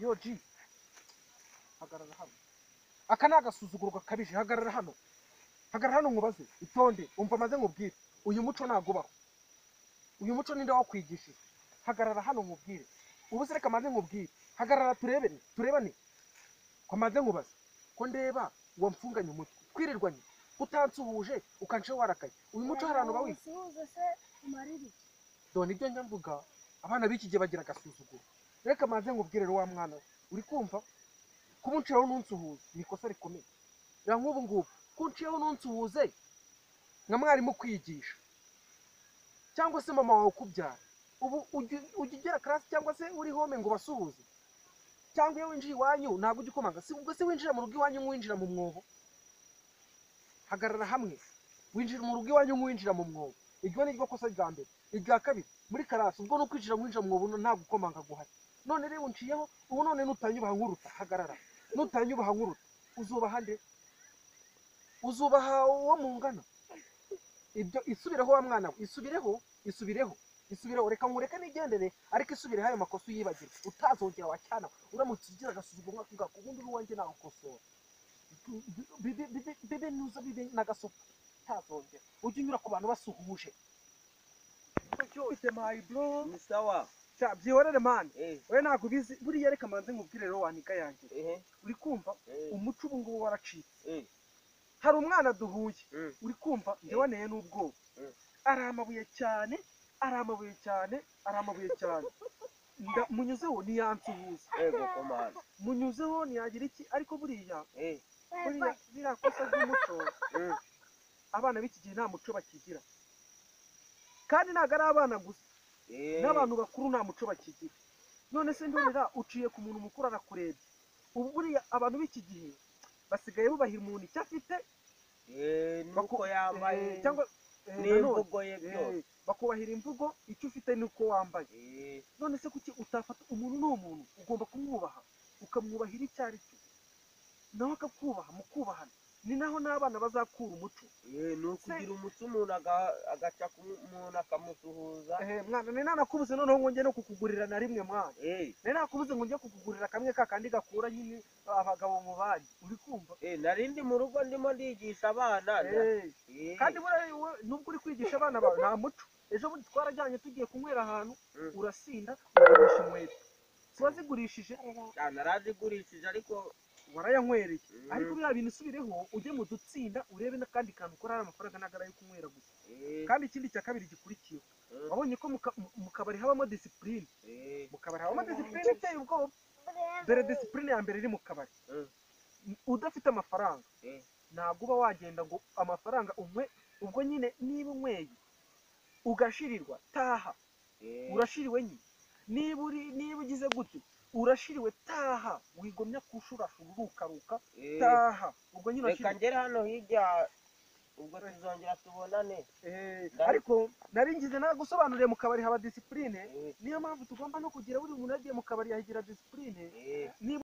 yo G hagarara hano aka ni agasuzuguro gakabije hagarara hano nkubaze itonde umva maze nkubwire uyu muco nagubaho uyu muco ninde wakwigishije hagarara hano nkubwire ubu se reka maze nkubwire hagarara turebane ko maze nkubaze ko ndeba wamfunganye umutwe twirirwanye utansuhuje ukanshe warakaye uyu muco harano bawi done ibyo nyamvuga abana b'iki gihe bagira agasuzuguro reka maze nkubwire wa mwana uri kumva kumunceho nunsuhuze nikosa rikomeye ya nk'ubu ngubu kunceho nunsuhuze nka mwarimu kwigisha cyangwa se mama wawe kubyara ubu ugera class cyangwa se uri home ngo basuhuze cyangwa iyo winjiye iwanyu ntabwo ugikomanga si ubwo se winjira mu rugo iwanyu mwinjira mu mwobo hagarara hamwe winjira mu rugo iwanyu mwinjira mu mwobo iryo ni ryo kosa rya mbere irya kabiri muri class ubwo no kwinjira mwinjira mu mwobo nta gukomanga guhari none rero unciyeho ubu none nutanyubaha nkuruta hagarara nutanyubaha nkuruta uzubaha nde uzubaha uwo mungana ibyo isubireho wa mwana isubireho reka nkureke nigendere ariko isubireho ayo makosa uyibagire utazongera wacyana uramutse ugira agasuzuguro nk'ako ubundi uwanjye nagukosora bibe nuza bibe n'agasopo utazongera ujye unyura ku bantu basuhuje ufite my bro ni sawa byihorere mani wowe ntabwo ubizi buriya reka manze nkubwire rero wanika yanjye uri kumva umuco ubu ngubu waracitse hari umwana duhuye uri kumva njye waneye n'ubwoba ari amabuye cyane munyuzeho ntiyansuhuza munyuzeho ntiyagira iki ariko buriya biriya kosa ry'umuco abana b'iki gihe nta muco bakigira kandi ntabwo ari abana gusa n'abantu bakuru nta muco bakigira none se ndorera uciye ku muntu mukuru arakurebye ubu buriya abantu b'iki gihe basigaye bubahira umuntu icyo afite nuko yambaye cyangwa n'imvugo ye byose bakubahira imvugo icyo ufite nuko wambaye none se kuki utafata umuntu n'umuntu ugomba kumwubaha ukamwubahira icyo ari cyo nawe akakubaha mukubahana ni naho n'abana bazakura umuco ni ukugira umuco umuntu agaca ku muntu akamusuhuza mwana ni nanakubuze noneho ngo njye no kukugurira na rimwe mwana ni nakubuze ngo njye kukugurira kamwe kakandi gakura nyine abagabo mu bandi uri kumva narindi mu rugo ndimo ndigisha abana kandi nubwo uri kwigisha abana bawe nta muco ejo bundi twarajyanye tugiye kunywera ahantu urasinda ugurisha inkweto wazigurishije narazigurishije ariko warayanywereye ariko biriya bintu usubireho ujye mu dutsinda urebe n'akandi kantu ukora hari amafaranga nagara yo kunywera gusa kandi ikindi cya kabiri gikurikiye wabonye ko mu kabari habamo disipurine iteye ubwoba dore disipurine ya mbere iri mu kabari udafite amafaranga ntabwo uba wagenda ngo amafaranga unywe ubwo nyine niba unyweye ugashirirwa taha urashiriwe nyine niba ugize gute urashiriwe taha wigomya kushurashura urukaruka taha ubwo nyine reka ngere hano hirya ubwo tuzongera tubonane ariko nari ngize nagusobanuriye mu kabari haba disipurine niyo mpamvu tugomba no kugira buri muntu yagiye mu kabari yahigira disipurine